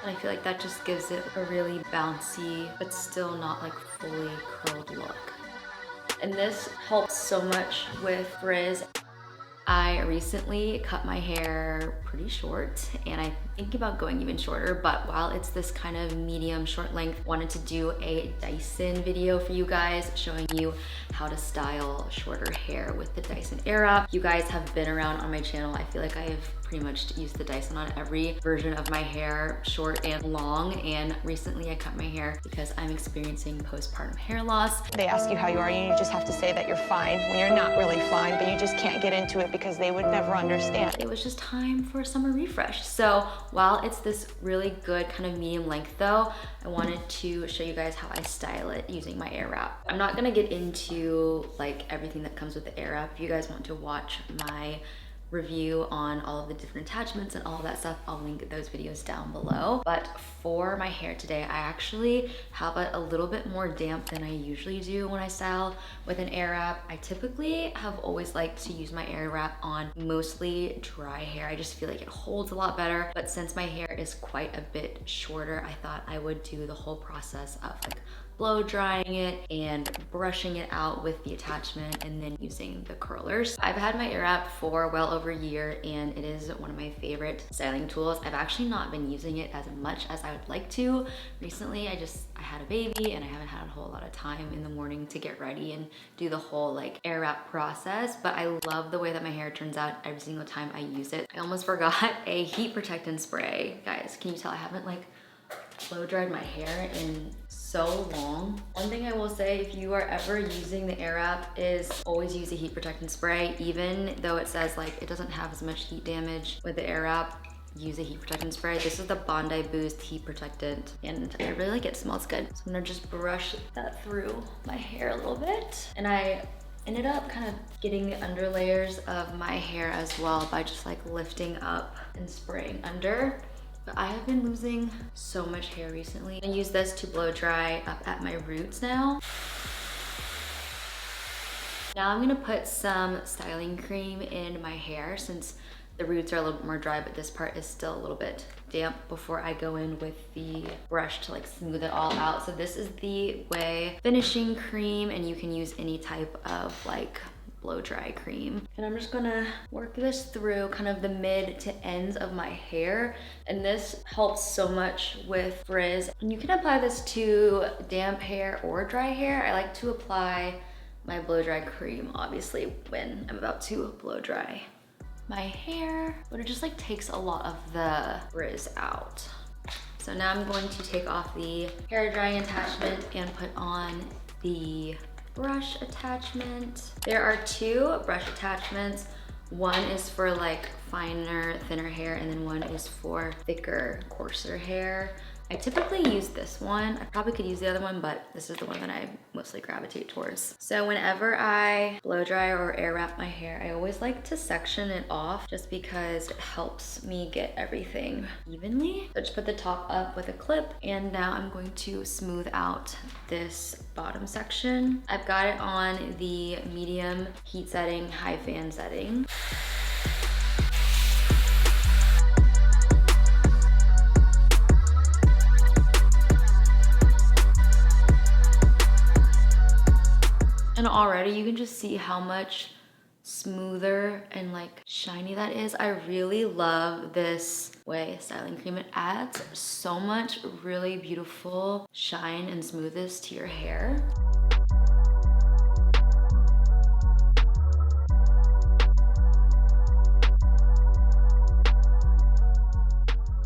And I feel like that just gives it a really bouncy, but still not like fully curled look. And this helps so much with frizz. I recently cut my hair pretty short and I'm thinking about going even shorter, but while it's this kind of medium short length, wanted to do a Dyson video for you guys showing you how to style shorter hair with the Dyson Airwrap. You guys have been around on my channel. I feel like I have pretty much used the Dyson on every version of my hair, short and long, and recently I cut my hair because I'm experiencing postpartum hair loss. They ask you how you are, and you just have to say that you're fine when you're not really fine, but you just can't get into it because they would never understand. It was just time for a summer refresh. So while it's this really good kind of medium length though, I wanted to show you guys how I style it using my Airwrap. I'm not gonna get into like everything that comes with the Airwrap. If you guys want to watch my review on all of the different attachments and all of that stuff, I'll link those videos down below. But for my hair today, I actually have it a little bit more damp than I usually do when I style with an Airwrap. I typically have always liked to use my Airwrap on mostly dry hair. I just feel like it holds a lot better. But since my hair is quite a bit shorter, I thought I would do the whole process of like blow drying it and brushing it out with the attachment and then using the curlers. I've had my Airwrap for well over a year and it is one of my favorite styling tools. I've actually not been using it as much as I would like to. Recently, I had a baby and I haven't had a whole lot of time in the morning to get ready and do the whole like Airwrap process, but I love the way that my hair turns out every single time I use it. I almost forgot a heat protectant spray. Guys, can you tell I haven't like blow dried my hair in so long? One thing I will say, if you are ever using the Airwrap, is always use a heat protectant spray. Even though it says like it doesn't have as much heat damage with the Airwrap, use a heat protectant spray. This is the Bondi Boost heat protectant and I really like it. It smells good. So I'm gonna just brush that through my hair a little bit, and I ended up kind of getting the under layers of my hair as well by just like lifting up and spraying under. But I have been losing so much hair recently. I use this to blow dry up at my roots now. Now I'm gonna put some styling cream in my hair since the roots are a little bit more dry, but this part is still a little bit damp, before I go in with the brush to like smooth it all out. So this is the Way finishing cream, and you can use any type of like blow dry cream. And I'm just gonna work this through kind of the mid to ends of my hair. And this helps so much with frizz. And you can apply this to damp hair or dry hair. I like to apply my blow dry cream, obviously, when I'm about to blow dry my hair, but it just like takes a lot of the frizz out. So now I'm going to take off the hair drying attachment and put on the brush attachment. There are two brush attachments. One is for like finer, thinner hair, and then one is for thicker, coarser hair. I typically use this one. I probably could use the other one, but this is the one that I mostly gravitate towards. So whenever I blow dry or air wrap my hair, I always like to section it off just because it helps me get everything evenly. So just put the top up with a clip, and now I'm going to smooth out this bottom section. I've got it on the medium heat setting, high fan setting. And already you can just see how much smoother and like shiny that is. I really love this Way styling cream. It adds so much really beautiful shine and smoothness to your hair.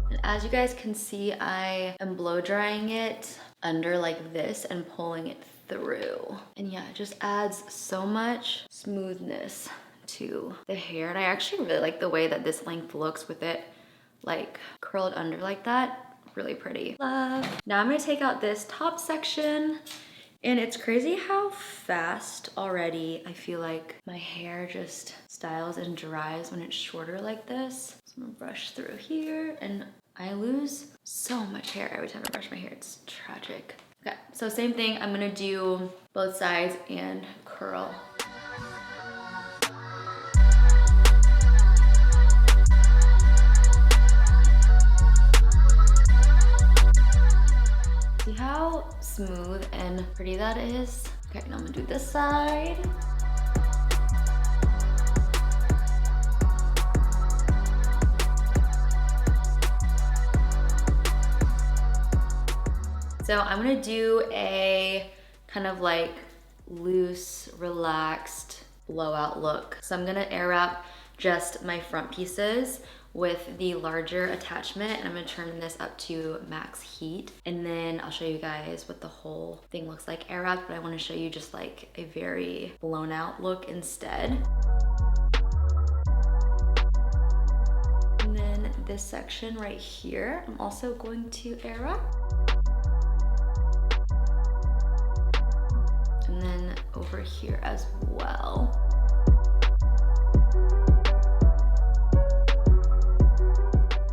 And as you guys can see, I am blow drying it under like this and pulling it through. And yeah, it just adds so much smoothness to the hair. And I actually really like the way that this length looks with it like curled under like that. Really pretty. Love. Now I'm gonna take out this top section, and it's crazy how fast already I feel like my hair just styles and dries when it's shorter like this. So I'm gonna brush through here, and I lose so much hair every time I brush my hair. It's tragic. Okay, so same thing, I'm gonna do both sides and curl. smooth and pretty that is. Okay, now I'm gonna do this side. So I'm gonna do a kind of like loose, relaxed blowout look. So I'm gonna air wrap just my front pieces with the larger attachment, and I'm gonna turn this up to max heat, and then I'll show you guys what the whole thing looks like air wrapped, but I wanna show you just like a very blown out look instead. And then this section right here, I'm also going to air wrap. And then over here as well.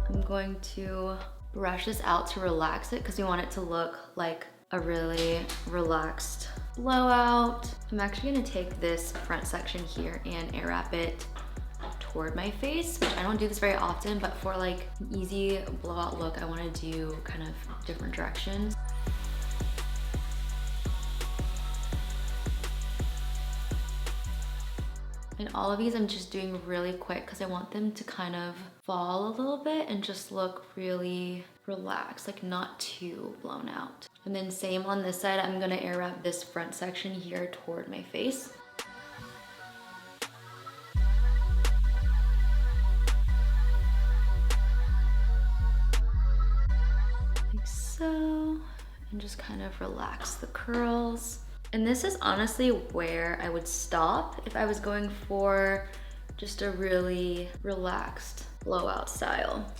I'm going to brush this out to relax it because we want it to look like a really relaxed blowout. I'm actually gonna take this front section here and air wrap it toward my face, which I don't do this very often, but for like an easy blowout look, I wanna do kind of different directions. And all of these I'm just doing really quick because I want them to kind of fall a little bit and just look really relaxed, like not too blown out. And then same on this side, I'm gonna air wrap this front section here toward my face. Like so, and just kind of relax the curls. And this is honestly where I would stop if I was going for just a really relaxed blowout style.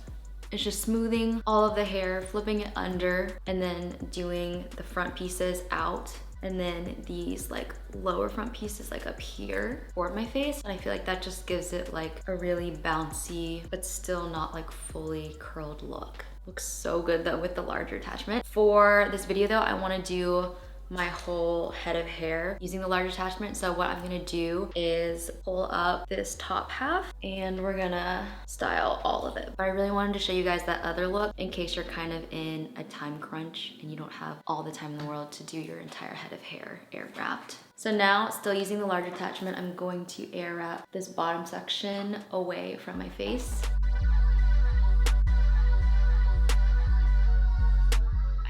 It's just smoothing all of the hair, flipping it under, and then doing the front pieces out, and then these like lower front pieces like up here toward my face. And I feel like that just gives it like a really bouncy, but still not like fully curled look. Looks so good though with the larger attachment. For this video though, I wanna do my whole head of hair using the large attachment. So what I'm gonna do is pull up this top half and we're gonna style all of it. But I really wanted to show you guys that other look in case you're kind of in a time crunch and you don't have all the time in the world to do your entire head of hair air wrapped. So now, still using the large attachment, I'm going to air wrap this bottom section away from my face.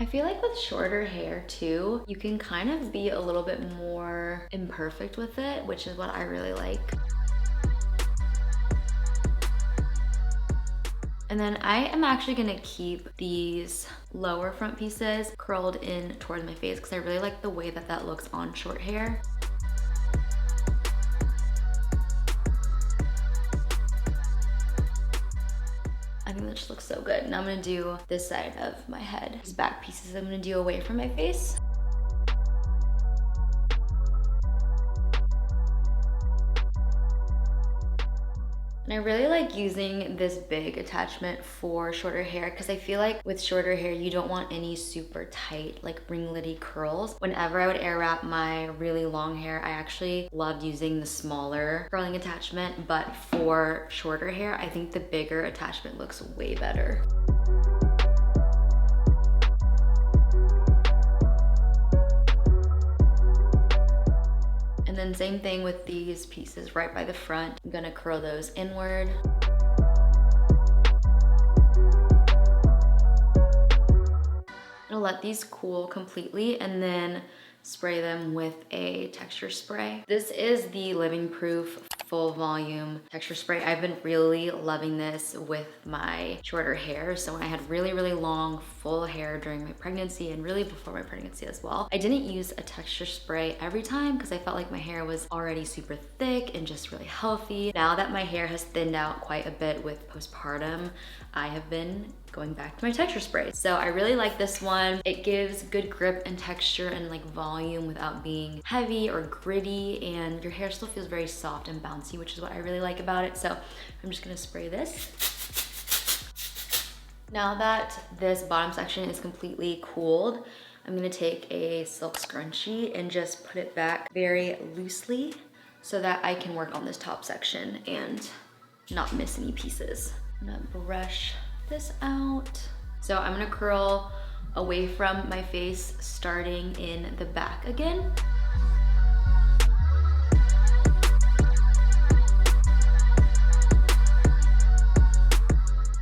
I feel like with shorter hair too, you can kind of be a little bit more imperfect with it, which is what I really like. And then I am actually gonna keep these lower front pieces curled in towards my face because I really like the way that that looks on short hair. I think that just looks so good. Now I'm gonna do this side of my head. These back pieces I'm gonna do away from my face. And I really like using this big attachment for shorter hair because I feel like with shorter hair, you don't want any super tight, like ringlety curls. Whenever I would air wrap my really long hair, I actually loved using the smaller curling attachment, but for shorter hair, I think the bigger attachment looks way better. And then same thing with these pieces right by the front. I'm gonna curl those inward. I'll let these cool completely and then spray them with a texture spray. This is the Living Proof Full Volume Texture Spray. I've been really loving this with my shorter hair. So when I had really, really long, full hair during my pregnancy and really before my pregnancy as well, I didn't use a texture spray every time because I felt like my hair was already super thick and just really healthy. Now that my hair has thinned out quite a bit with postpartum, I have been going back to my texture spray. So I really like this one. It gives good grip and texture and like volume without being heavy or gritty, and your hair still feels very soft and bouncy, which is what I really like about it. So I'm just gonna spray this. Now that this bottom section is completely cooled, I'm gonna take a silk scrunchie and just put it back very loosely so that I can work on this top section and not miss any pieces. I'm gonna brush this out. So I'm gonna curl away from my face, starting in the back again.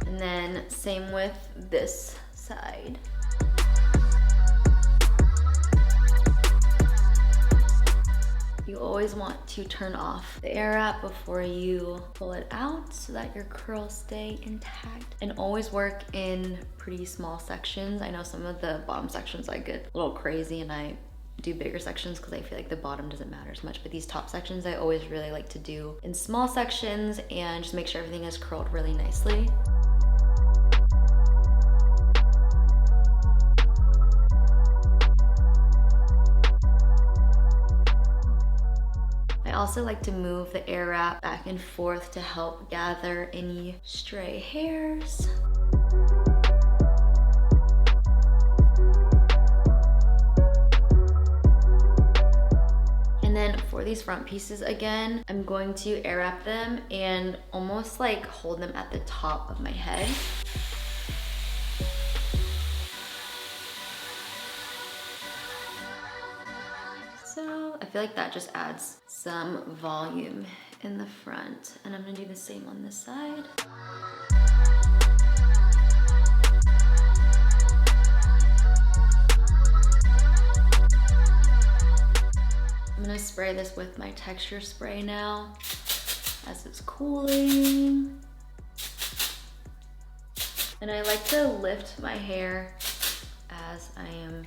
And then same with this side. You always want to turn off the air wrap before you pull it out so that your curls stay intact. And always work in pretty small sections. I know some of the bottom sections I get a little crazy and I do bigger sections because I feel like the bottom doesn't matter as much, but these top sections I always really like to do in small sections and just make sure everything is curled really nicely. I also like to move the air wrap back and forth to help gather any stray hairs. And then for these front pieces again, I'm going to air wrap them and almost like hold them at the top of my head. So I feel like that just adds some volume in the front. And I'm gonna do the same on this side. I'm gonna spray this with my texture spray now as it's cooling. And I like to lift my hair as I am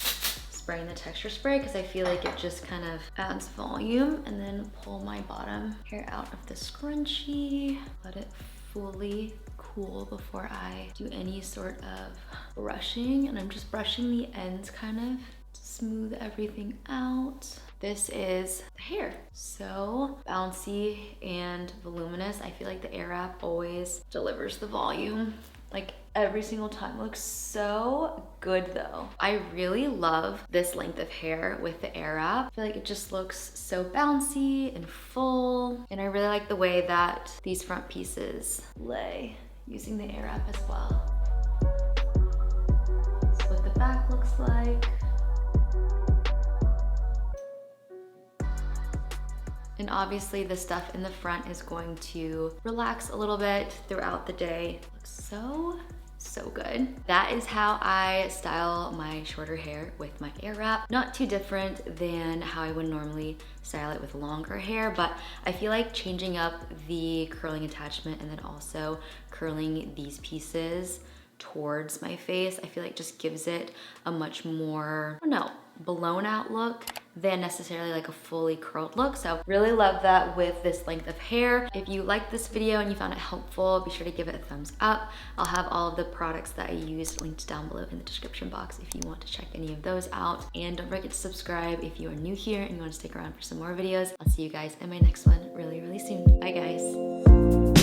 spraying the texture spray because I feel like it just kind of adds volume, and then pull my bottom hair out of the scrunchie. Let it fully cool before I do any sort of brushing. And I'm just brushing the ends kind of to smooth everything out. This is the hair. So bouncy and voluminous. I feel like the air wrap always delivers the volume. Like every single time. It looks so good though. I really love this length of hair with the air wrap. I feel like it just looks so bouncy and full. And I really like the way that these front pieces lay using the air wrap as well. That's what the back looks like. And obviously the stuff in the front is going to relax a little bit throughout the day. Looks so good. That is how I style my shorter hair with my air wrap. Not too different than how I would normally style it with longer hair, but I feel like changing up the curling attachment and then also curling these pieces towards my face, I feel like just gives it a much more, I don't know, blown out look than necessarily like a fully curled look. So really love that with this length of hair. If you liked this video and you found it helpful, be sure to give it a thumbs up. I'll have all of the products that I used linked down below in the description box if you want to check any of those out. And don't forget to subscribe if you are new here and you want to stick around for some more videos. I'll see you guys in my next one really soon. Bye guys.